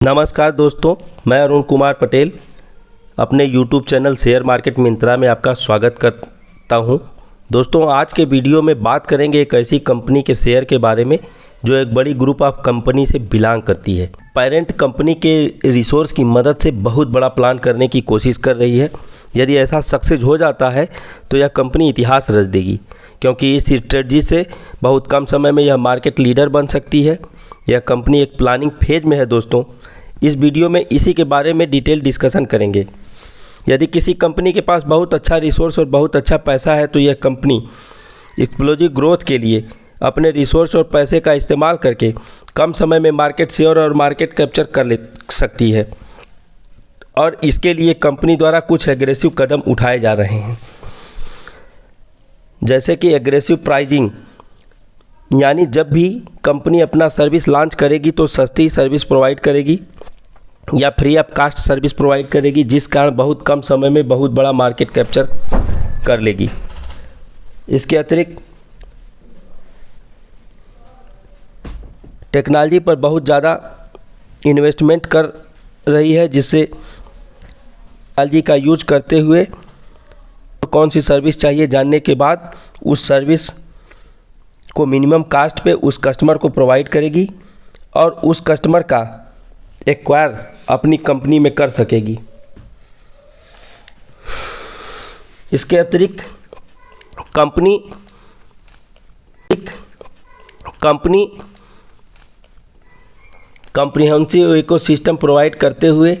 नमस्कार दोस्तों, मैं अरुण कुमार पटेल अपने YouTube channel share market Myntra में आपका स्वागत करता हूं। दोस्तों, आज के वीडियो में बात करेंगे एक ऐसी कंपनी के शेयर के बारे में जो एक बड़ी ग्रुप ऑफ कंपनी से बिलोंग करती है। पेरेंट कंपनी के रिसोर्स की मदद से बहुत बड़ा प्लान करने की कोशिश कर रही है। यदि ऐसा सक्सेस हो जाता है तो यह कंपनी इतिहास रच देगी, क्योंकि इस स्ट्रेटजी से बहुत कम समय में यह मार्केट लीडर बन सकती है। यह कंपनी एक प्लानिंग फेज में है। दोस्तों, इस वीडियो में इसी के बारे में डिटेल डिस्कशन करेंगे। यदि किसी कंपनी के पास बहुत अच्छा रिसोर्स और बहुत अच्छा पैसा है तो यह कंपनी एक्सप्लोजिव ग्रोथ के लिए अपने रिसोर्स और पैसे का इस्तेमाल करके कम समय में मार्केट शेयर और मार्केट कैप्चर कर ले सकती है, और इसके लिए कंपनी द्वारा कुछ एग्रेसिव कदम उठाए जा रहे हैं, जैसे कि एग्रेसिव प्राइजिंग, यानी जब भी कंपनी अपना सर्विस लॉन्च करेगी तो सस्ती सर्विस प्रोवाइड करेगी या free of cost service provide करेगी, जिस कारण बहुत कम समय में बहुत बड़ा मार्केट कैप्चर कर लेगी। इसके अतिरिक्त टेक्नोलॉजी पर बहुत ज़्यादा इन्वेस्टमेंट कर रही है, जिससे टेक्नोलॉजी का यूज करते हुए कौन सी सर्विस चाहिए जानने के बाद उस सर्विस को मिनिमम कास्ट पे उस कस्टमर को प्रोवाइड करेगी और उस कस्टमर का एक्वायर अपनी कंपनी में कर सकेगी। इसके अतिरिक्त कंपनी कॉम्प्रिहेंसिव इकोसिस्टम प्रोवाइड करते हुए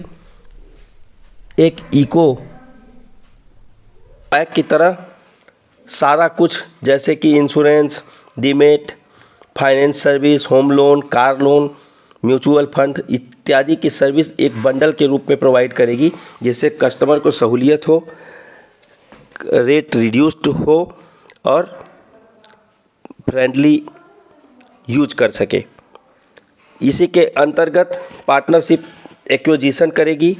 एक इको पैक की तरह सारा कुछ, जैसे कि insurance, demat, finance service, home loan, car loan, mutual fund इत्यादि की सर्विस एक बंडल के रूप में प्रोवाइड करेगी, जिससे कस्टमर को सहूलियत हो, रेट रिड्यूस्ड हो और फ्रेंडली यूज कर सके। इसी के अंतर्गत पार्टनरशिप एक्विजिशन करेगी,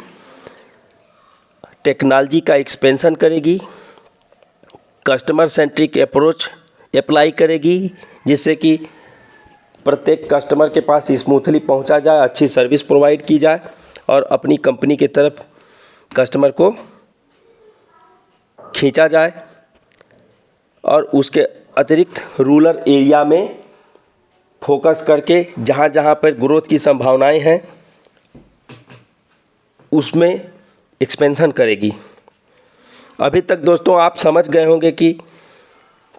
टेक्नोलॉजी का एक्सपेंशन करेगी, कस्टमर सेंट्रिक अप्रोच अप्लाई करेगी, जिससे कि प्रत्येक कस्टमर के पास स्मूथली पहुंचा जाए, अच्छी सर्विस प्रोवाइड की जाए और अपनी कंपनी की तरफ कस्टमर को खींचा जाए। और उसके अतिरिक्त रूरल एरिया में फोकस करके जहां जहां पर ग्रोथ की संभावनाएं हैं उसमें एक्सपेंशन करेगी। अभी तक दोस्तों आप समझ गए होंगे कि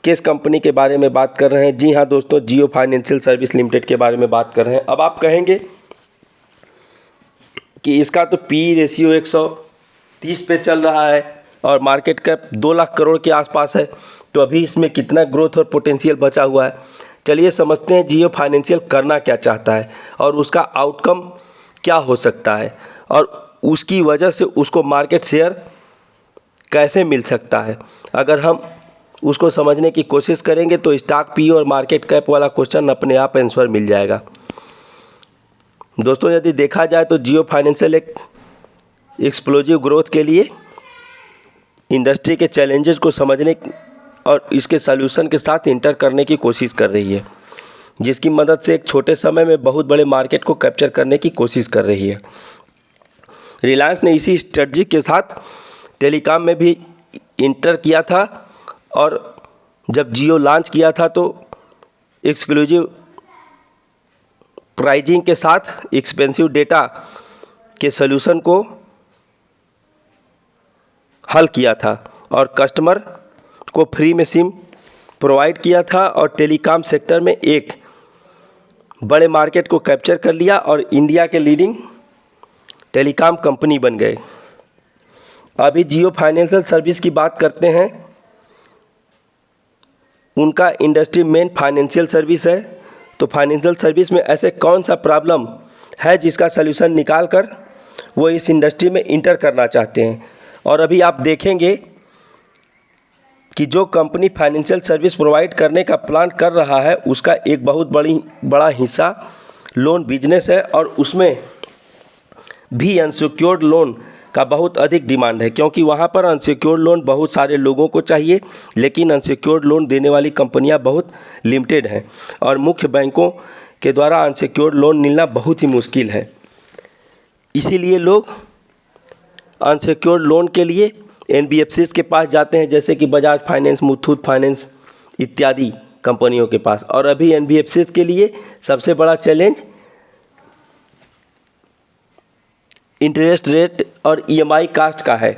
किस कंपनी के बारे में बात कर रहे हैं। जी हाँ दोस्तों, जियो फाइनेंशियल सर्विस लिमिटेड के बारे में बात कर रहे हैं। अब आप कहेंगे कि इसका तो पी रेशियो 130 पे चल रहा है और मार्केट कैप 2 लाख करोड़ के आसपास है, तो अभी इसमें कितना ग्रोथ और पोटेंशियल बचा हुआ है। चलिए समझते हैं जियो फाइनेंशियल करना क्या चाहता है और उसका आउटकम क्या हो सकता है और उसकी वजह से उसको मार्केट शेयर कैसे मिल सकता है। अगर हम उसको समझने की कोशिश करेंगे तो स्टॉक पी और मार्केट कैप वाला क्वेश्चन अपने आप आंसर मिल जाएगा। दोस्तों, यदि देखा जाए तो जियो फाइनेंशियल एक एक्सप्लोजिव ग्रोथ के लिए इंडस्ट्री के चैलेंजेस को समझने और इसके सॉल्यूशन के साथ इंटर करने की कोशिश कर रही है, जिसकी मदद से एक छोटे समय में बहुत बड़े मार्केट को कैप्चर करने की कोशिश कर रही है। रिलायंस ने इसी स्ट्रेटजी के साथ टेलीकॉम में भी इंटर किया था और जब जियो लॉन्च किया था तो एक्सक्लूसिव प्राइजिंग के साथ एक्सपेंसिव डेटा के सॉल्यूशन को हल किया था और कस्टमर को फ्री में सिम प्रोवाइड किया था और टेलीकॉम सेक्टर में एक बड़े मार्केट को कैप्चर कर लिया और इंडिया के लीडिंग टेलीकॉम कंपनी बन गए। अभी जियो फाइनेंशियल सर्विस की बात करते हैं। उनका इंडस्ट्री मेन फाइनेंशियल सर्विस है, तो फाइनेंशियल सर्विस में ऐसे कौन सा प्रॉब्लम है जिसका सलूशन निकाल कर वो इस इंडस्ट्री में इंटर करना चाहते हैं। और अभी आप देखेंगे कि जो कंपनी फाइनेंशियल सर्विस प्रोवाइड करने का प्लान कर रहा है उसका एक बहुत बड़ा हिस्सा लोन बिजनेस है और उसमें भी अनसिक्योर्ड लोन का बहुत अधिक डिमांड है, क्योंकि वहाँ पर अनसिक्योर्ड लोन बहुत सारे लोगों को चाहिए, लेकिन अनसिक्योर्ड लोन देने वाली कंपनियाँ बहुत लिमिटेड हैं और मुख्य बैंकों के द्वारा अनसिक्योर्ड लोन मिलना बहुत ही मुश्किल है। इसीलिए लोग अनसिक्योर्ड लोन के लिए एनबीएफसीज के पास जाते हैं, जैसे कि बजाज फाइनेंस, मुथूट फाइनेंस इत्यादि कंपनियों के पास। और अभी एनबीएफसीज के लिए सबसे बड़ा चैलेंज इंटरेस्ट रेट और ईएमआई कास्ट का है,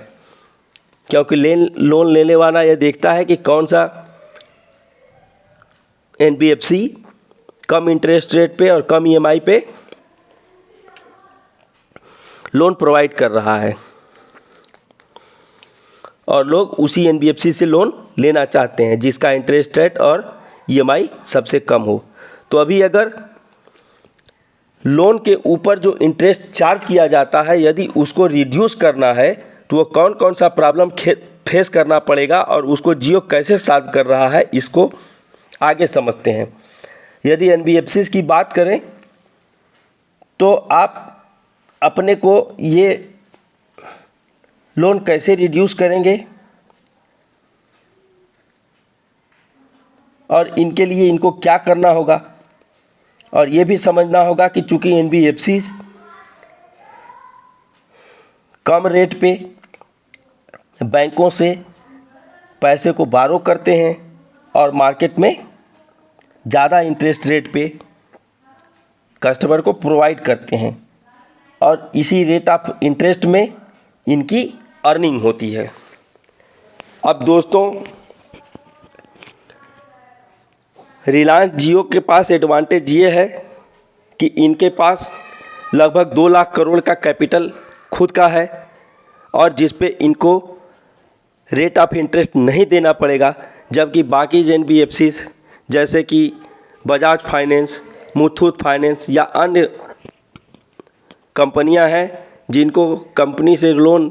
क्योंकि लोन लेने वाला यह देखता है कि कौन सा एनबीएफसी कम इंटरेस्ट रेट पे और कम ईएमआई पे लोन प्रोवाइड कर रहा है, और लोग उसी एनबीएफसी से लोन लेना चाहते हैं जिसका इंटरेस्ट रेट और ईएमआई सबसे कम हो। तो अभी अगर लोन के ऊपर जो इंटरेस्ट चार्ज किया जाता है, यदि उसको रिड्यूस करना है तो वो कौन कौन सा प्रॉब्लम फेस करना पड़ेगा और उसको जियो कैसे सॉल्व कर रहा है, इसको आगे समझते हैं। यदि एनबीएफसी की बात करें तो आप अपने को ये लोन कैसे रिड्यूस करेंगे और इनके लिए इनको क्या करना होगा, और ये भी समझना होगा कि चूंकि एनबीएफसी कम रेट पे बैंकों से पैसे को बारो करते हैं और मार्केट में ज़्यादा इंटरेस्ट रेट पे कस्टमर को प्रोवाइड करते हैं, और इसी रेट ऑफ इंटरेस्ट में इनकी अर्निंग होती है। अब दोस्तों, रिलायंस जियो के पास एडवांटेज ये है कि इनके पास लगभग 2 लाख करोड़ का कैपिटल खुद का है, और जिस पे इनको रेट ऑफ इंटरेस्ट नहीं देना पड़ेगा, जबकि बाकी एनबीएफसी जैसे कि बजाज फाइनेंस, मुथूट फाइनेंस या अन्य कंपनियां हैं जिनको कंपनी से लोन,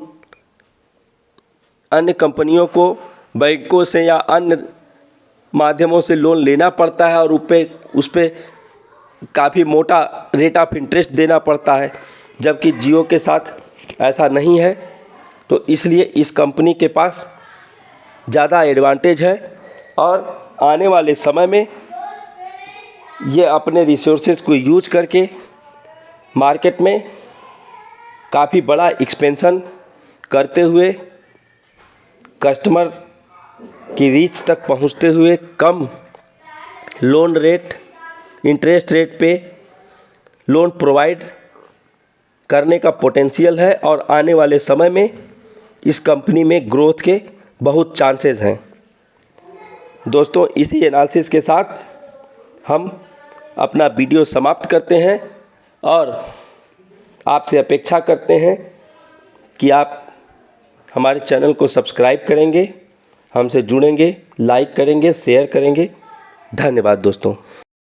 अन्य कंपनियों को बैंकों से या अन्य माध्यमों से लोन लेना पड़ता है और उस पे काफ़ी मोटा रेट ऑफ इंटरेस्ट देना पड़ता है, जबकि जियो के साथ ऐसा नहीं है। तो इसलिए इस कंपनी के पास ज़्यादा एडवांटेज है, और आने वाले समय में ये अपने रिसोर्सेज को यूज करके मार्केट में काफ़ी बड़ा एक्सपेंशन करते हुए, कस्टमर की रीच तक पहुंचते हुए, कम लोन रेट, इंटरेस्ट रेट पे लोन प्रोवाइड करने का पोटेंशियल है, और आने वाले समय में इस कंपनी में ग्रोथ के बहुत चांसेस हैं। दोस्तों, इसी एनालिसिस के साथ हम अपना वीडियो समाप्त करते हैं और आपसे अपेक्षा करते हैं कि आप हमारे चैनल को सब्सक्राइब करेंगे, हमसे जुड़ेंगे, लाइक करेंगे, शेयर करेंगे। धन्यवाद दोस्तों।